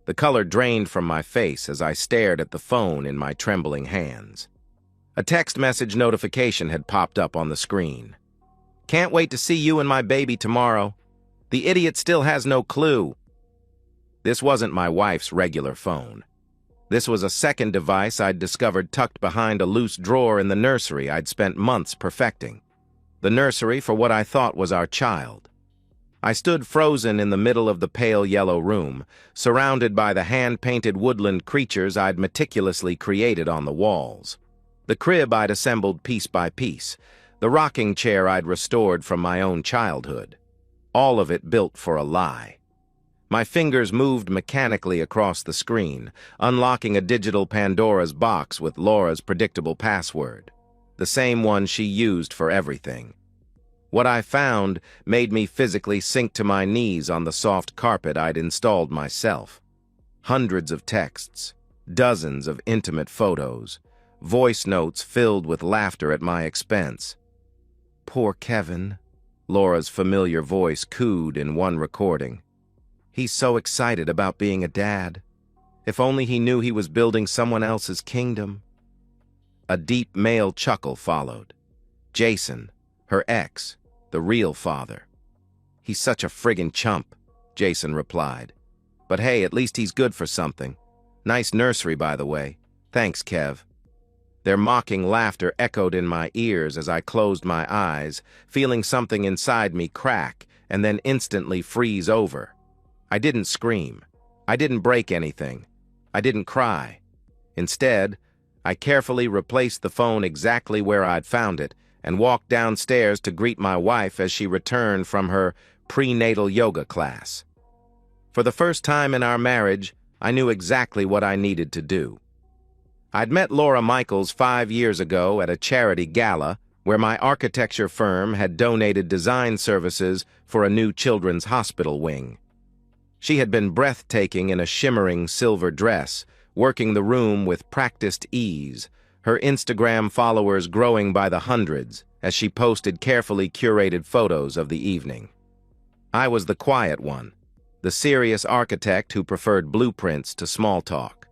The color drained from my face as I stared at the phone in my trembling hands. A text message notification had popped up on the screen. "Can't wait to see you and my baby tomorrow. The idiot still has no clue." This wasn't my wife's regular phone. This was a second device I'd discovered tucked behind a loose drawer in the nursery I'd spent months perfecting. The nursery for what I thought was our child. I stood frozen in the middle of the pale yellow room, surrounded by the hand-painted woodland creatures I'd meticulously created on the walls. The crib I'd assembled piece by piece, the rocking chair I'd restored from my own childhood. All of it built for a lie. My fingers moved mechanically across the screen, unlocking a digital Pandora's box with Laura's predictable password, the same one she used for everything. What I found made me physically sink to my knees on the soft carpet I'd installed myself. Hundreds of texts, dozens of intimate photos, voice notes filled with laughter at my expense. "Poor Kevin," Laura's familiar voice cooed in one recording. "He's so excited about being a dad. If only he knew he was building someone else's kingdom." A deep male chuckle followed. Jason, her ex, the real father. "He's such a friggin' chump," Jason replied. "But hey, at least he's good for something. Nice nursery, by the way. Thanks, Kev." Their mocking laughter echoed in my ears as I closed my eyes, feeling something inside me crack and then instantly freeze over. I didn't scream. I didn't break anything. I didn't cry. Instead, I carefully replaced the phone exactly where I'd found it and walked downstairs to greet my wife as she returned from her prenatal yoga class. For the first time in our marriage, I knew exactly what I needed to do. I'd met Laura Michaels 5 years ago at a charity gala where my architecture firm had donated design services for a new children's hospital wing. She had been breathtaking in a shimmering silver dress, working the room with practiced ease, her Instagram followers growing by the hundreds as she posted carefully curated photos of the evening. I was the quiet one, the serious architect who preferred blueprints to small talk.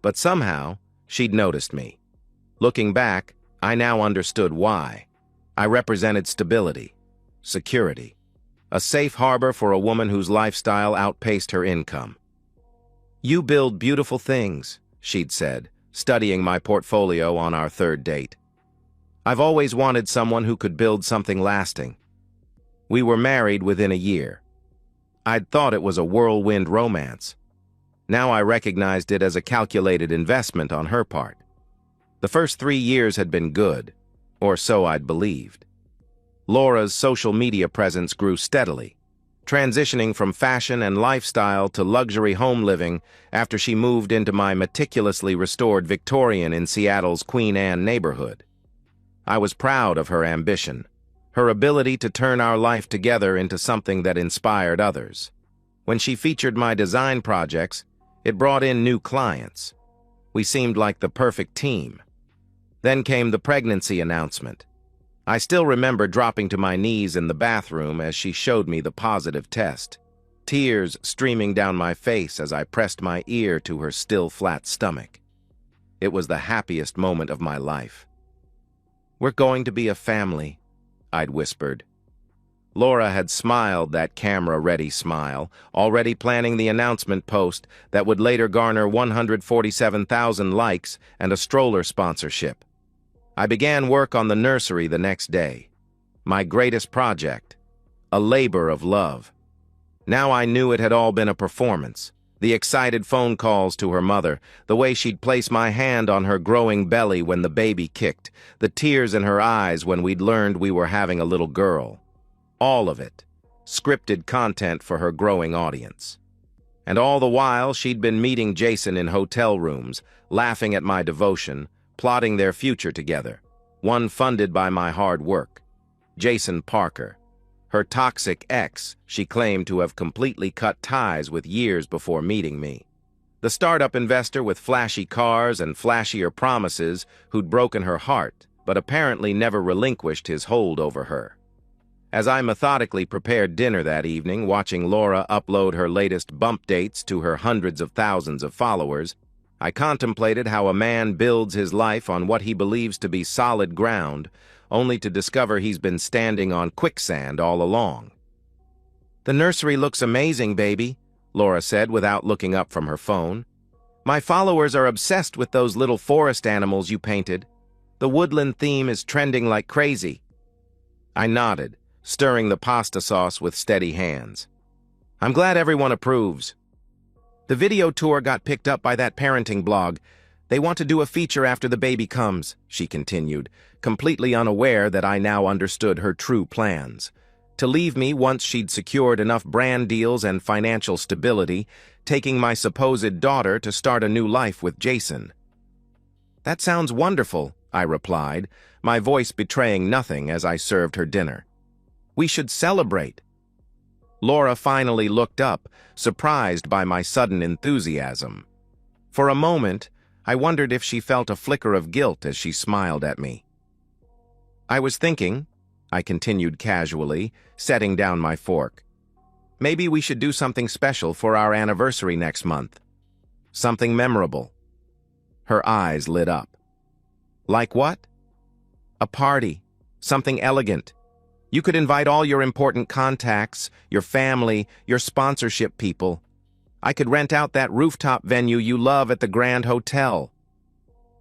But somehow, she'd noticed me. Looking back, I now understood why. I represented stability, security, a safe harbor for a woman whose lifestyle outpaced her income. "You build beautiful things," she'd said, studying my portfolio on our third date. "I've always wanted someone who could build something lasting." We were married within a year. I'd thought it was a whirlwind romance. Now I recognized it as a calculated investment on her part. The first 3 years had been good, or so I'd believed. Laura's social media presence grew steadily, transitioning from fashion and lifestyle to luxury home living after she moved into my meticulously restored Victorian in Seattle's Queen Anne neighborhood. I was proud of her ambition, her ability to turn our life together into something that inspired others. When she featured my design projects, it brought in new clients. We seemed like the perfect team. Then came the pregnancy announcement. I still remember dropping to my knees in the bathroom as she showed me the positive test, tears streaming down my face as I pressed my ear to her still flat stomach. It was the happiest moment of my life. "We're going to be a family," I'd whispered. Laura had smiled that camera-ready smile, already planning the announcement post that would later garner 147,000 likes and a stroller sponsorship. I began work on the nursery the next day. My greatest project, a labor of love. Now I knew it had all been a performance. The excited phone calls to her mother, the way she'd place my hand on her growing belly when the baby kicked, the tears in her eyes when we'd learned we were having a little girl. All of it, scripted content for her growing audience. And all the while, she'd been meeting Jason in hotel rooms, laughing at my devotion, plotting their future together, one funded by my hard work. Jason Parker. Her toxic ex, she claimed to have completely cut ties with years before meeting me. The startup investor with flashy cars and flashier promises who'd broken her heart, but apparently never relinquished his hold over her. As I methodically prepared dinner that evening, watching Laura upload her latest bump dates to her hundreds of thousands of followers, I contemplated how a man builds his life on what he believes to be solid ground, only to discover he's been standing on quicksand all along. "The nursery looks amazing, baby," Laura said without looking up from her phone. "My followers are obsessed with those little forest animals you painted. The woodland theme is trending like crazy." I nodded, stirring the pasta sauce with steady hands. "I'm glad everyone approves. The video tour got picked up by that parenting blog. They want to do a feature after the baby comes," she continued, completely unaware that I now understood her true plans. To leave me once she'd secured enough brand deals and financial stability, taking my supposed daughter to start a new life with Jason. "That sounds wonderful," I replied, my voice betraying nothing as I served her dinner. "We should celebrate." Laura finally looked up, surprised by my sudden enthusiasm. For a moment, I wondered if she felt a flicker of guilt as she smiled at me. "I was thinking," I continued casually, setting down my fork, "maybe we should do something special for our anniversary next month. Something memorable." Her eyes lit up. "Like what?" "A party. Something elegant. You could invite all your important contacts, your family, your sponsorship people. I could rent out that rooftop venue you love at the Grand Hotel."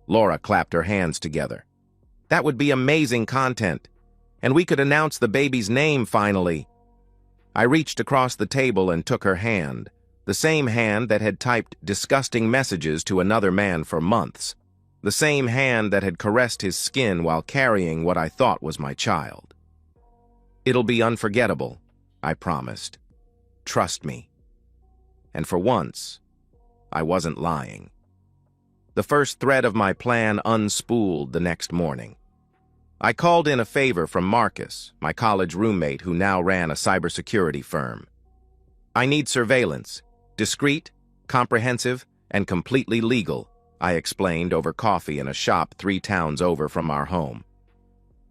Laura clapped her hands together. "That would be amazing content. And we could announce the baby's name finally." I reached across the table and took her hand, the same hand that had typed disgusting messages to another man for months, the same hand that had caressed his skin while carrying what I thought was my child. "It'll be unforgettable," I promised. "Trust me." And for once, I wasn't lying. The first thread of my plan unspooled the next morning. I called in a favor from Marcus, my college roommate who now ran a cybersecurity firm. "I need surveillance, discreet, comprehensive, and completely legal," I explained over coffee in a shop 3 towns over from our home.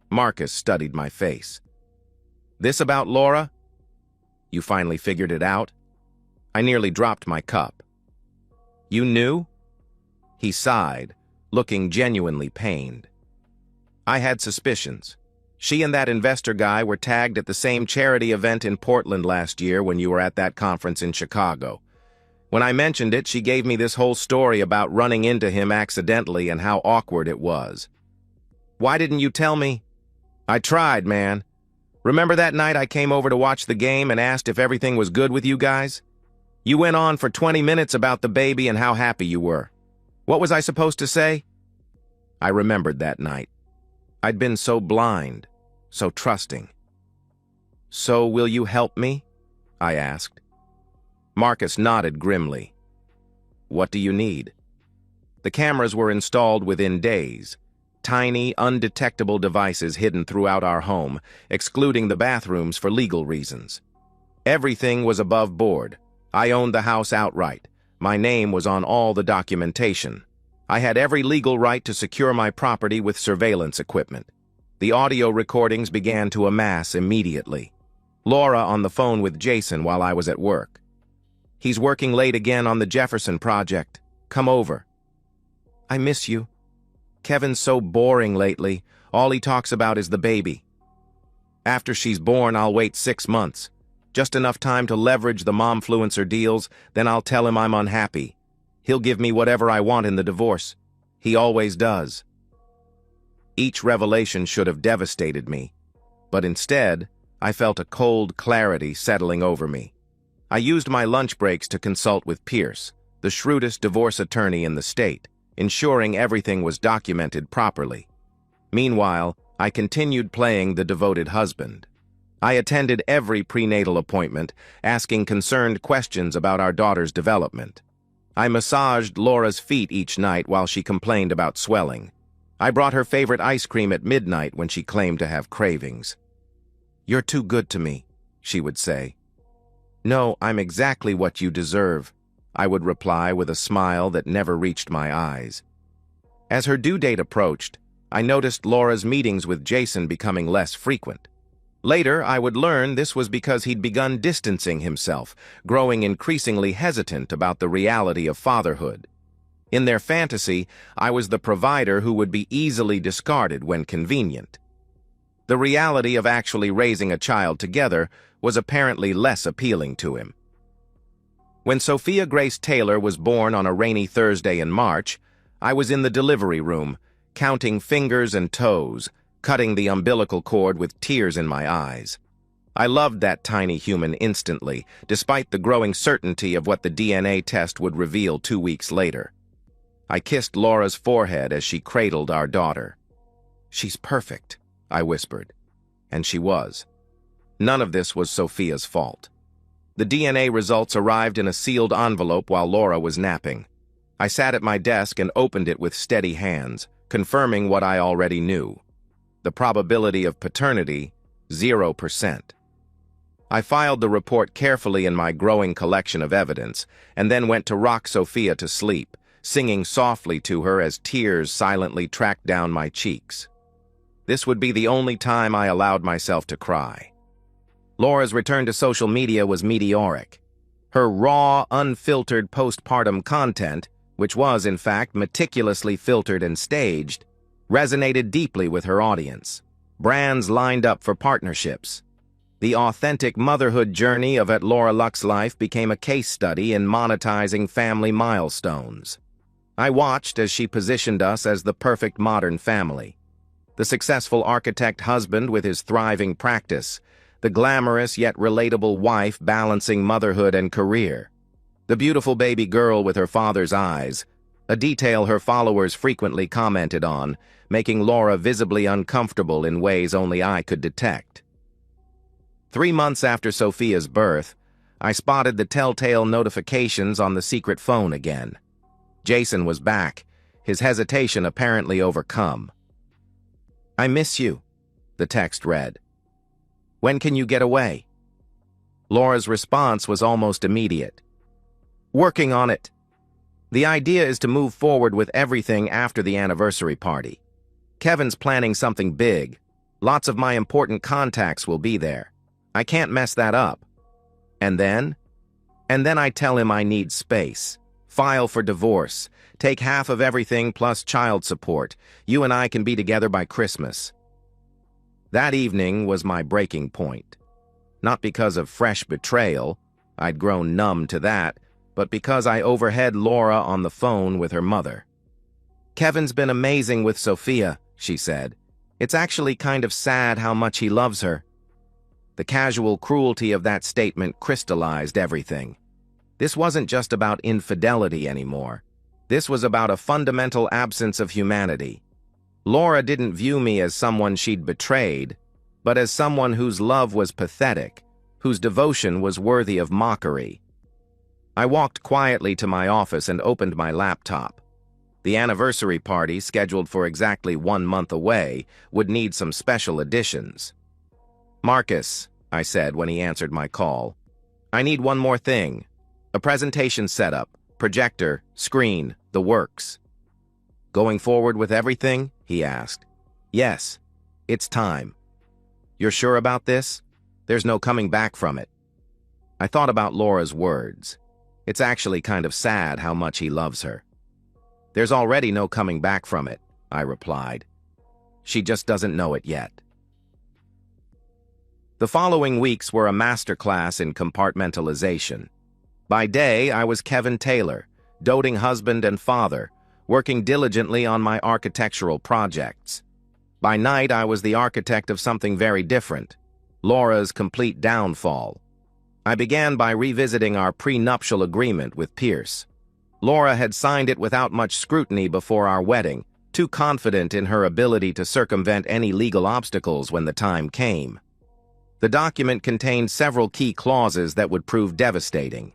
Marcus studied my face. "This about Laura? You finally figured it out?" I nearly dropped my cup. "You knew?" He sighed, looking genuinely pained. "I had suspicions. She and that investor guy were tagged at the same charity event in Portland last year when you were at that conference in Chicago. When I mentioned it, she gave me this whole story about running into him accidentally and how awkward it was. Why didn't you tell me?" "I tried, man. Remember that night I came over to watch the game and asked if everything was good with you guys? You went on for 20 minutes about the baby and how happy you were. What was I supposed to say?" I remembered that night. I'd been so blind, so trusting. "So will you help me?" I asked. Marcus nodded grimly. "What do you need?" The cameras were installed within days. Tiny, undetectable devices hidden throughout our home, excluding the bathrooms for legal reasons. Everything was above board. I owned the house outright. My name was on all the documentation. I had every legal right to secure my property with surveillance equipment. The audio recordings began to amass immediately. Laura on the phone with Jason while I was at work. "He's working late again on the Jefferson project. Come over." "I miss you. Kevin's so boring lately. All he talks about is the baby. After she's born, I'll wait 6 months. Just enough time to leverage the momfluencer deals, then I'll tell him I'm unhappy. He'll give me whatever I want in the divorce. He always does." Each revelation should have devastated me, but instead, I felt a cold clarity settling over me. I used my lunch breaks to consult with Pierce, the shrewdest divorce attorney in the state, ensuring everything was documented properly. Meanwhile, I continued playing the devoted husband. I attended every prenatal appointment, asking concerned questions about our daughter's development. I massaged Laura's feet each night while she complained about swelling. I brought her favorite ice cream at midnight when she claimed to have cravings. "You're too good to me," she would say. "No, I'm exactly what you deserve," I would reply with a smile that never reached my eyes. As her due date approached, I noticed Laura's meetings with Jason becoming less frequent. Later, I would learn this was because he'd begun distancing himself, growing increasingly hesitant about the reality of fatherhood. In their fantasy, I was the provider who would be easily discarded when convenient. The reality of actually raising a child together was apparently less appealing to him. When Sophia Grace Taylor was born on a rainy Thursday in March, I was in the delivery room, counting fingers and toes, cutting the umbilical cord with tears in my eyes. I loved that tiny human instantly, despite the growing certainty of what the DNA test would reveal 2 weeks later. I kissed Laura's forehead as she cradled our daughter. "She's perfect," I whispered. And she was. None of this was Sophia's fault. The DNA results arrived in a sealed envelope while Laura was napping. I sat at my desk and opened it with steady hands, confirming what I already knew. The probability of paternity, 0%. I filed the report carefully in my growing collection of evidence, and then went to rock Sophia to sleep, singing softly to her as tears silently tracked down my cheeks. This would be the only time I allowed myself to cry. Laura's return to social media was meteoric. Her raw, unfiltered postpartum content, which was, in fact, meticulously filtered and staged, resonated deeply with her audience. Brands lined up for partnerships. The authentic motherhood journey of At Laura Luck's life became a case study in monetizing family milestones. I watched as she positioned us as the perfect modern family. The successful architect husband with his thriving practice, the glamorous yet relatable wife balancing motherhood and career, the beautiful baby girl with her father's eyes, a detail her followers frequently commented on, making Laura visibly uncomfortable in ways only I could detect. 3 months after Sophia's birth, I spotted the telltale notifications on the secret phone again. Jason was back, his hesitation apparently overcome. "I miss you," the text read. "When can you get away?" Laura's response was almost immediate. "Working on it. The idea is to move forward with everything after the anniversary party. Kevin's planning something big. Lots of my important contacts will be there. I can't mess that up. And then? And then I tell him I need space. File for divorce. Take half of everything plus child support. You and I can be together by Christmas." That evening was my breaking point. Not because of fresh betrayal, I'd grown numb to that, but because I overheard Laura on the phone with her mother. "Kevin's been amazing with Sophia," she said. "It's actually kind of sad how much he loves her." The casual cruelty of that statement crystallized everything. This wasn't just about infidelity anymore. This was about a fundamental absence of humanity. Laura didn't view me as someone she'd betrayed, but as someone whose love was pathetic, whose devotion was worthy of mockery. I walked quietly to my office and opened my laptop. The anniversary party, scheduled for exactly 1 month away, would need some special additions. "Marcus," I said when he answered my call, "I need one more thing. A presentation setup, projector, screen, the works." "Going forward with everything?" he asked. "Yes. It's time." "You're sure about this? There's no coming back from it." I thought about Laura's words. It's actually kind of sad how much he loves her. "There's already no coming back from it," I replied. "She just doesn't know it yet." The following weeks were a masterclass in compartmentalization. By day, I was Kevin Taylor, doting husband and father, working diligently on my architectural projects. By night, I was the architect of something very different, Laura's complete downfall. I began by revisiting our prenuptial agreement with Pierce. Laura had signed it without much scrutiny before our wedding, too confident in her ability to circumvent any legal obstacles when the time came. The document contained several key clauses that would prove devastating.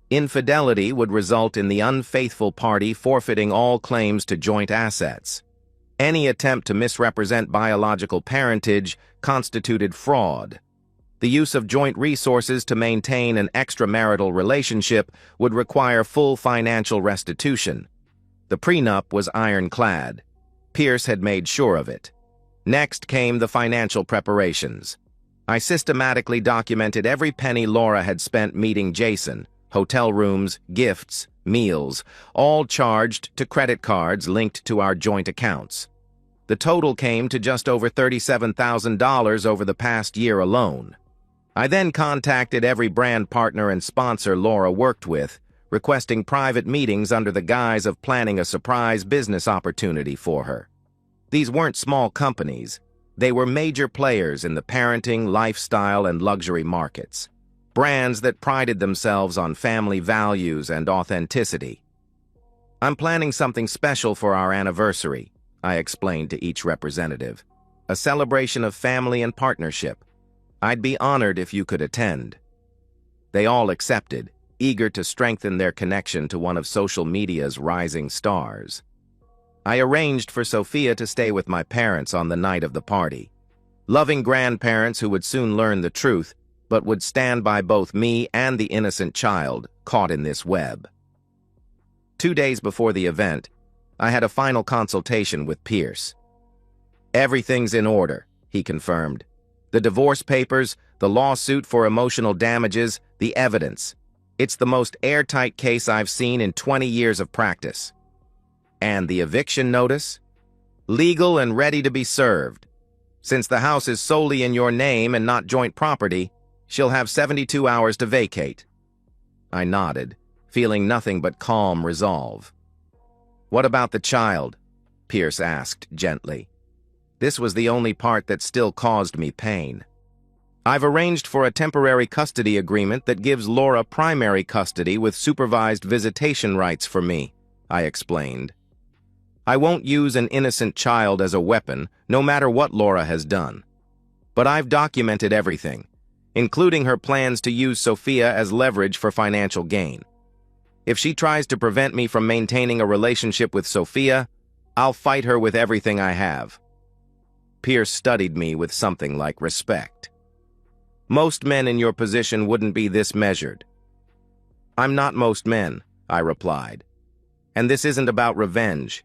Infidelity would result in the unfaithful party forfeiting all claims to joint assets. Any attempt to misrepresent biological parentage constituted fraud. The use of joint resources to maintain an extramarital relationship would require full financial restitution. The prenup was ironclad. Pierce had made sure of it. Next came the financial preparations. I systematically documented every penny Laura had spent meeting Jason, hotel rooms, gifts, meals, all charged to credit cards linked to our joint accounts. The total came to just over $37,000 over the past year alone. I then contacted every brand partner and sponsor Laura worked with, requesting private meetings under the guise of planning a surprise business opportunity for her. These weren't small companies. They were major players in the parenting, lifestyle, and luxury markets. Brands that prided themselves on family values and authenticity. "I'm planning something special for our anniversary," I explained to each representative. "A celebration of family and partnership. I'd be honored if you could attend." They all accepted, eager to strengthen their connection to one of social media's rising stars. I arranged for Sophia to stay with my parents on the night of the party. Loving grandparents who would soon learn the truth, but would stand by both me and the innocent child caught in this web. 2 days before the event, I had a final consultation with Pierce. "Everything's in order," he confirmed. "The divorce papers, the lawsuit for emotional damages, the evidence. It's the most airtight case I've seen in 20 years of practice." "And the eviction notice?" "Legal and ready to be served. Since the house is solely in your name and not joint property, she'll have 72 hours to vacate." I nodded, feeling nothing but calm resolve. "What about the child?" Pierce asked gently. This was the only part that still caused me pain. "I've arranged for a temporary custody agreement that gives Laura primary custody with supervised visitation rights for me," I explained. "I won't use an innocent child as a weapon, no matter what Laura has done. But I've documented everything, including her plans to use Sophia as leverage for financial gain. If she tries to prevent me from maintaining a relationship with Sophia, I'll fight her with everything I have." Pierce studied me with something like respect. "Most men in your position wouldn't be this measured." "I'm not most men," I replied. "And this isn't about revenge.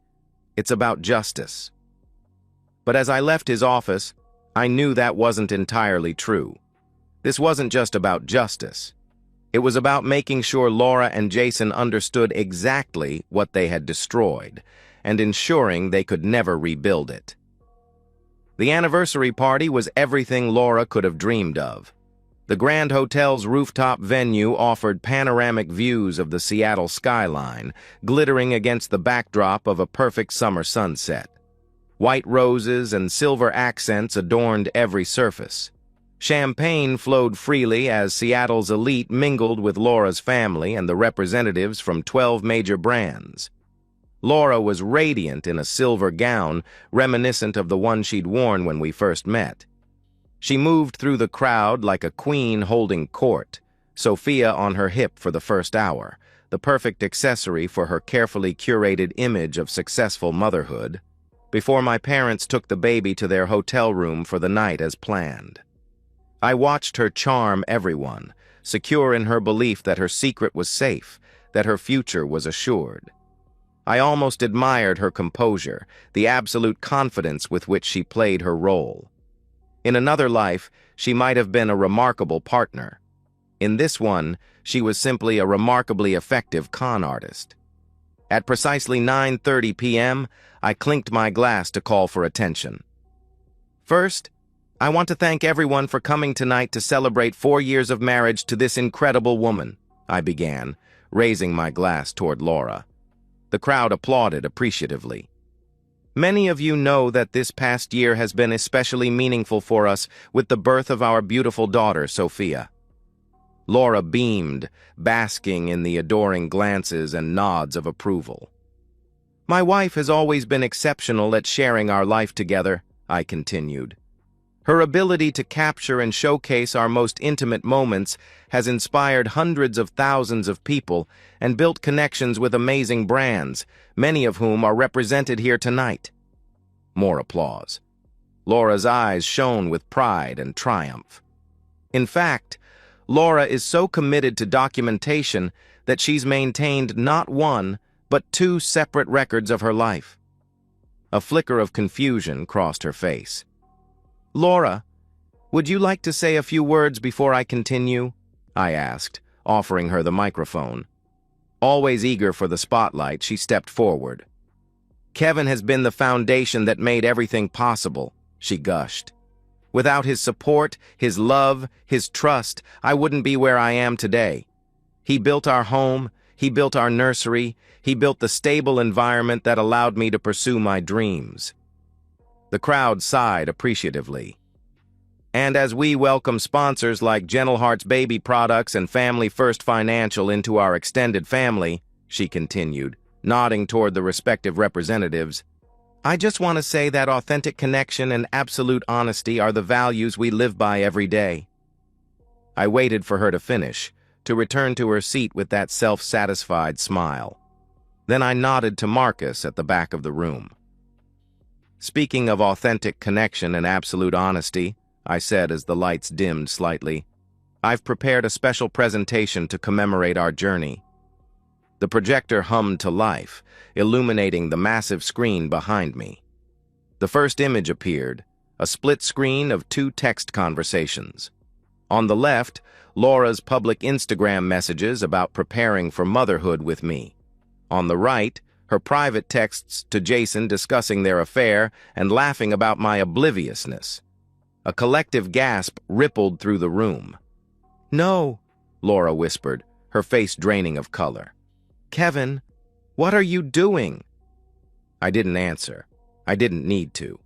It's about justice." But as I left his office, I knew that wasn't entirely true. This wasn't just about justice. It was about making sure Laura and Jason understood exactly what they had destroyed, and ensuring they could never rebuild it. The anniversary party was everything Laura could have dreamed of. The Grand Hotel's rooftop venue offered panoramic views of the Seattle skyline, glittering against the backdrop of a perfect summer sunset. White roses and silver accents adorned every surface. Champagne flowed freely as Seattle's elite mingled with Laura's family and the representatives from 12 major brands. Laura was radiant in a silver gown, reminiscent of the one she'd worn when we first met. She moved through the crowd like a queen holding court, Sophia on her hip for the first hour, the perfect accessory for her carefully curated image of successful motherhood, before my parents took the baby to their hotel room for the night as planned. I watched her charm everyone, secure in her belief that her secret was safe, that her future was assured. I almost admired her composure, the absolute confidence with which she played her role. In another life, she might have been a remarkable partner. In this one, she was simply a remarkably effective con artist. At precisely 9:30 p.m., I clinked my glass to call for attention. "First, I want to thank everyone for coming tonight to celebrate 4 years of marriage to this incredible woman," I began, raising my glass toward Laura. The crowd applauded appreciatively. "Many of you know that this past year has been especially meaningful for us with the birth of our beautiful daughter, Sophia." Laura beamed, basking in the adoring glances and nods of approval. "My wife has always been exceptional at sharing our life together," I continued. "Her ability to capture and showcase our most intimate moments has inspired hundreds of thousands of people and built connections with amazing brands, many of whom are represented here tonight." More applause. Laura's eyes shone with pride and triumph. In fact, Laura is so committed to documentation that she's maintained not one, but 2 separate records of her life. A flicker of confusion crossed her face. "Laura, Would you like to say a few words before I continue? I asked, offering her the microphone. Always eager for the spotlight, she stepped forward. Kevin has been the foundation that made everything possible, she gushed. Without his support, his love, his trust, I wouldn't be where I am today. He built our home, he built our nursery, he built the stable environment that allowed me to pursue my dreams. The crowd sighed appreciatively. And as we welcome sponsors like Gentle Hearts Baby Products and Family First Financial into our extended family, she continued, nodding toward the respective representatives, I just want to say that authentic connection and absolute honesty are the values we live by every day. I waited for her to finish, to return to her seat with that self-satisfied smile. Then I nodded to Marcus at the back of the room. Speaking of authentic connection and absolute honesty, I said as the lights dimmed slightly, I've prepared a special presentation to commemorate our journey. The projector hummed to life, illuminating the massive screen behind me. The first image appeared, a split screen of 2 text conversations. On the left, Laura's public Instagram messages about preparing for motherhood with me. On the right, her private texts to Jason discussing their affair and laughing about my obliviousness. A collective gasp rippled through the room. No, Laura whispered, her face draining of color. Kevin, what are you doing? I didn't answer. I didn't need to.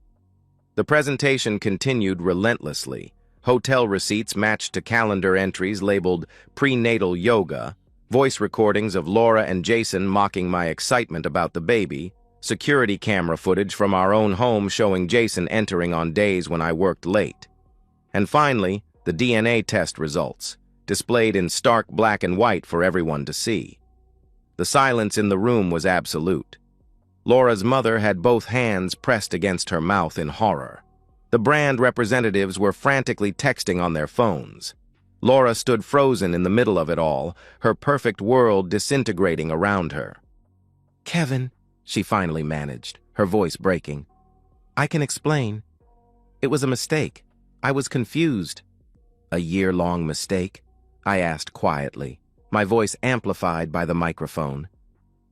The presentation continued relentlessly. Hotel receipts matched to calendar entries labeled prenatal yoga, voice recordings of Laura and Jason mocking my excitement about the baby, security camera footage from our own home showing Jason entering on days when I worked late. And finally, the DNA test results, displayed in stark black and white for everyone to see. The silence in the room was absolute. Laura's mother had both hands pressed against her mouth in horror. The brand representatives were frantically texting on their phones. Laura stood frozen in the middle of it all, her perfect world disintegrating around her. Kevin, she finally managed, her voice breaking. I can explain. It was a mistake. I was confused. A year-long mistake? I asked quietly, my voice amplified by the microphone.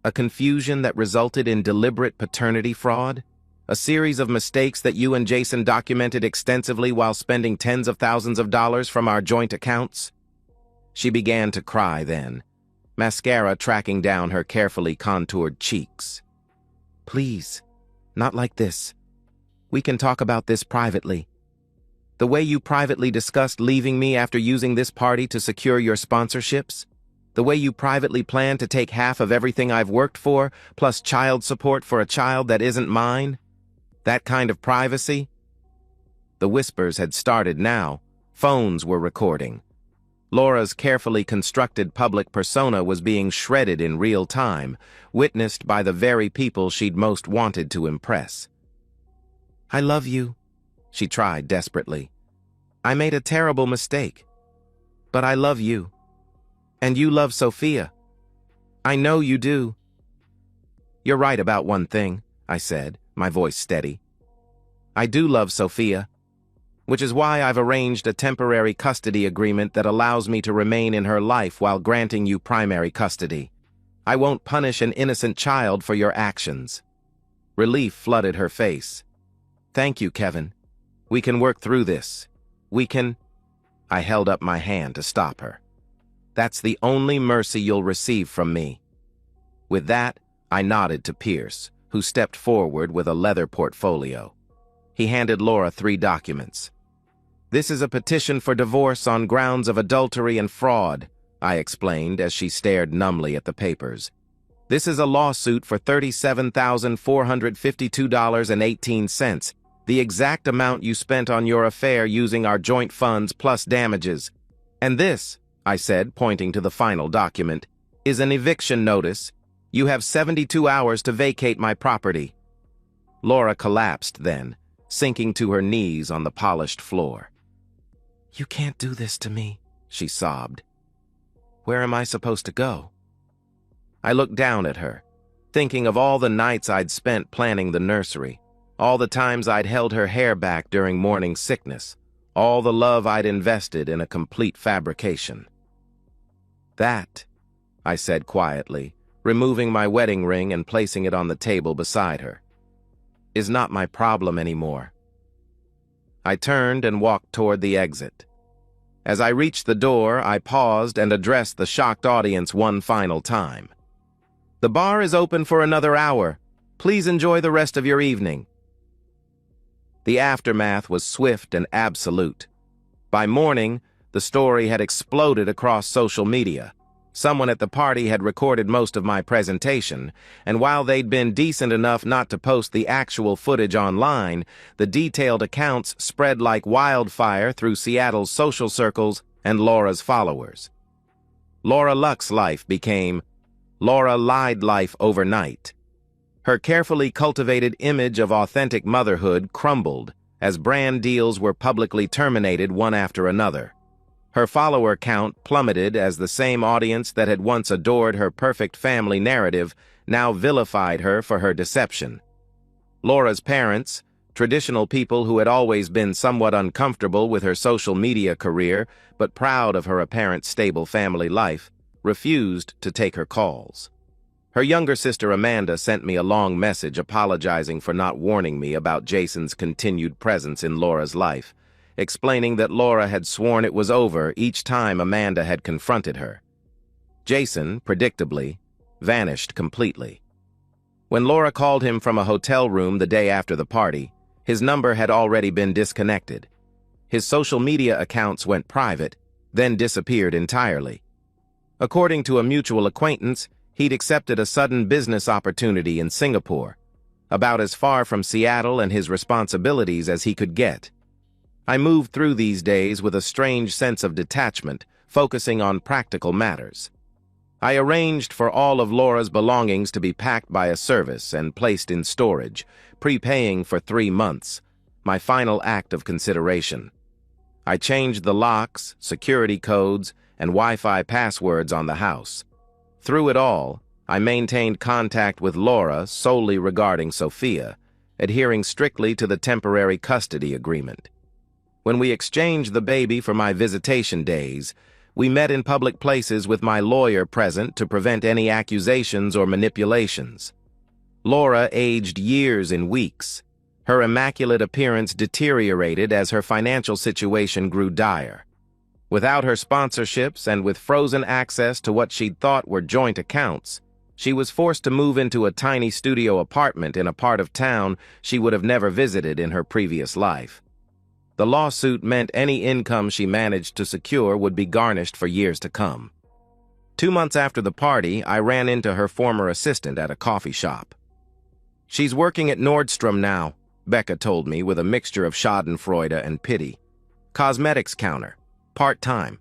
A confusion that resulted in deliberate paternity fraud? A series of mistakes that you and Jason documented extensively while spending tens of thousands of dollars from our joint accounts? She began to cry then, mascara tracking down her carefully contoured cheeks. Please, not like this. We can talk about this privately. The way you privately discussed leaving me after using this party to secure your sponsorships? The way you privately plan to take half of everything I've worked for, plus child support for a child that isn't mine? That kind of privacy? The whispers had started now. Phones were recording. Laura's carefully constructed public persona was being shredded in real time, witnessed by the very people she'd most wanted to impress. I love you, she tried desperately. I made a terrible mistake. But I love you. And you love Sophia. I know you do. You're right about one thing, I said, my voice steady. I do love Sophia, which is why I've arranged a temporary custody agreement that allows me to remain in her life while granting you primary custody. I won't punish an innocent child for your actions. Relief flooded her face. Thank you, Kevin. We can work through this. We can... I held up my hand to stop her. That's the only mercy you'll receive from me. With that, I nodded to Pierce, who stepped forward with a leather portfolio. He handed Laura 3 documents. This is a petition for divorce on grounds of adultery and fraud, I explained as she stared numbly at the papers. This is a lawsuit for $37,452.18, the exact amount you spent on your affair using our joint funds plus damages. And this, I said, pointing to the final document, is an eviction notice. You have 72 hours to vacate my property. Laura collapsed then, sinking to her knees on the polished floor. You can't do this to me, she sobbed. Where am I supposed to go? I looked down at her, thinking of all the nights I'd spent planning the nursery, all the times I'd held her hair back during morning sickness, all the love I'd invested in a complete fabrication. "That," I said quietly, removing my wedding ring and placing it on the table beside her, "is not my problem anymore." I turned and walked toward the exit. As I reached the door, I paused and addressed the shocked audience one final time. "The bar is open for another hour. Please enjoy the rest of your evening." The aftermath was swift and absolute. By morning, the story had exploded across social media. Someone at the party had recorded most of my presentation, and while they'd been decent enough not to post the actual footage online, the detailed accounts spread like wildfire through Seattle's social circles and Laura's followers. Laura Luck's life became Laura Lied Life overnight. Her carefully cultivated image of authentic motherhood crumbled as brand deals were publicly terminated one after another. Her follower count plummeted as the same audience that had once adored her perfect family narrative now vilified her for her deception. Laura's parents, traditional people who had always been somewhat uncomfortable with her social media career but proud of her apparent stable family life, refused to take her calls. Her younger sister Amanda sent me a long message apologizing for not warning me about Jason's continued presence in Laura's life, explaining that Laura had sworn it was over each time Amanda had confronted her. Jason, predictably, vanished completely. When Laura called him from a hotel room the day after the party, his number had already been disconnected. His social media accounts went private, then disappeared entirely. According to a mutual acquaintance, he'd accepted a sudden business opportunity in Singapore, about as far from Seattle and his responsibilities as he could get. I moved through these days with a strange sense of detachment, focusing on practical matters. I arranged for all of Laura's belongings to be packed by a service and placed in storage, prepaying for 3 months, my final act of consideration. I changed the locks, security codes, and Wi-Fi passwords on the house. Through it all, I maintained contact with Laura solely regarding Sophia, adhering strictly to the temporary custody agreement. When we exchanged the baby for my visitation days, we met in public places with my lawyer present to prevent any accusations or manipulations. Laura aged years in weeks. Her immaculate appearance deteriorated as her financial situation grew dire. Without her sponsorships and with frozen access to what she'd thought were joint accounts, she was forced to move into a tiny studio apartment in a part of town she would have never visited in her previous life. The lawsuit meant any income she managed to secure would be garnished for years to come. 2 months after the party, I ran into her former assistant at a coffee shop. "She's working at Nordstrom now," Becca told me with a mixture of schadenfreude and pity. "Cosmetics counter. Part-time.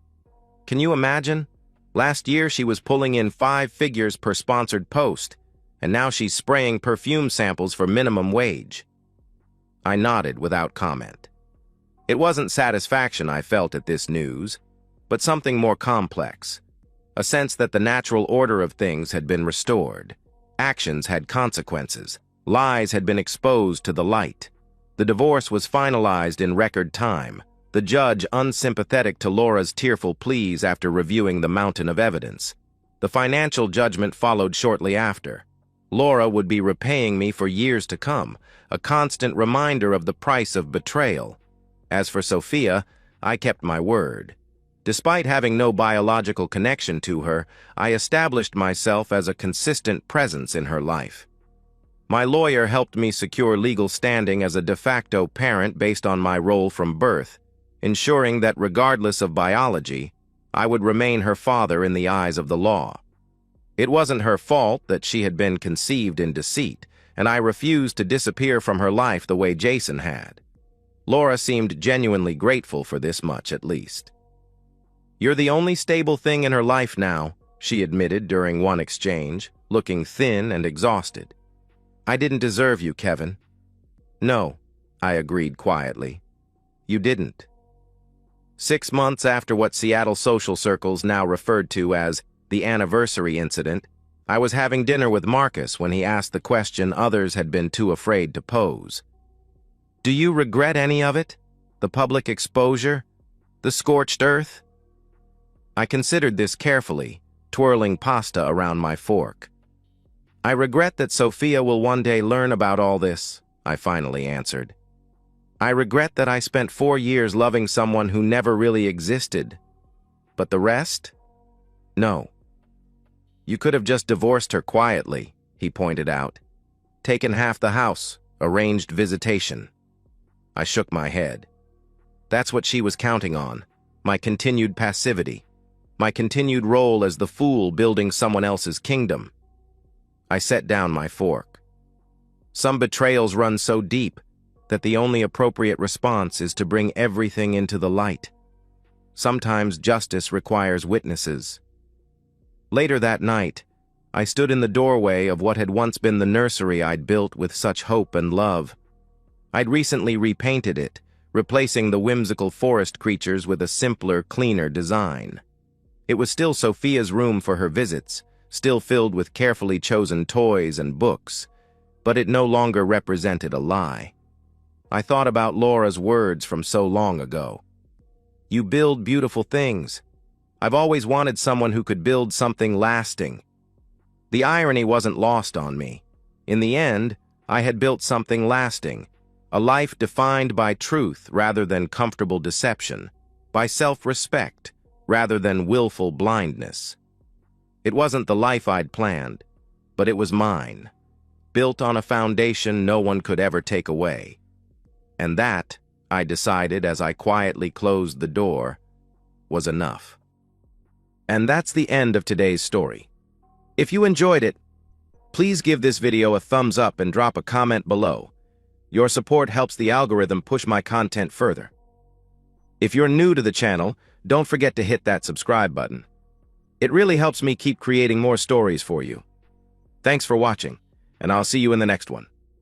Can you imagine? Last year she was pulling in 5 figures per sponsored post, and now she's spraying perfume samples for minimum wage." I nodded without comment. It wasn't satisfaction I felt at this news, but something more complex. A sense that the natural order of things had been restored. Actions had consequences. Lies had been exposed to the light. The divorce was finalized in record time, the judge unsympathetic to Laura's tearful pleas after reviewing the mountain of evidence. The financial judgment followed shortly after. Laura would be repaying me for years to come, a constant reminder of the price of betrayal. As for Sophia, I kept my word. Despite having no biological connection to her, I established myself as a consistent presence in her life. My lawyer helped me secure legal standing as a de facto parent based on my role from birth, ensuring that regardless of biology, I would remain her father in the eyes of the law. It wasn't her fault that she had been conceived in deceit, and I refused to disappear from her life the way Jason had. Laura seemed genuinely grateful for this much, at least. "You're the only stable thing in her life now," she admitted during one exchange, looking thin and exhausted. "I didn't deserve you, Kevin." "No," I agreed quietly. "You didn't." 6 months after what Seattle social circles now referred to as the anniversary incident, I was having dinner with Marcus when he asked the question others had been too afraid to pose. "Do you regret any of it?" The public exposure? The scorched earth? I considered this carefully, twirling pasta around my fork. I regret that Sophia will one day learn about all this, I finally answered. I regret that I spent 4 years loving someone who never really existed. But the rest? No. You could have just divorced her quietly, he pointed out. Taken half the house, arranged visitation. I shook my head. That's what she was counting on, my continued passivity, my continued role as the fool building someone else's kingdom. I set down my fork. Some betrayals run so deep that the only appropriate response is to bring everything into the light. Sometimes justice requires witnesses. Later that night, I stood in the doorway of what had once been the nursery I'd built with such hope and love. I'd recently repainted it, replacing the whimsical forest creatures with a simpler, cleaner design. It was still Sophia's room for her visits, still filled with carefully chosen toys and books, but it no longer represented a lie. I thought about Laura's words from so long ago. You build beautiful things. I've always wanted someone who could build something lasting. The irony wasn't lost on me. In the end, I had built something lasting, a life defined by truth rather than comfortable deception, by self-respect rather than willful blindness. It wasn't the life I'd planned, but it was mine, built on a foundation no one could ever take away. And that, I decided as I quietly closed the door, was enough. And that's the end of today's story. If you enjoyed it, please give this video a thumbs up and drop a comment below. Your support helps the algorithm push my content further. If you're new to the channel, don't forget to hit that subscribe button. It really helps me keep creating more stories for you. Thanks for watching, and I'll see you in the next one.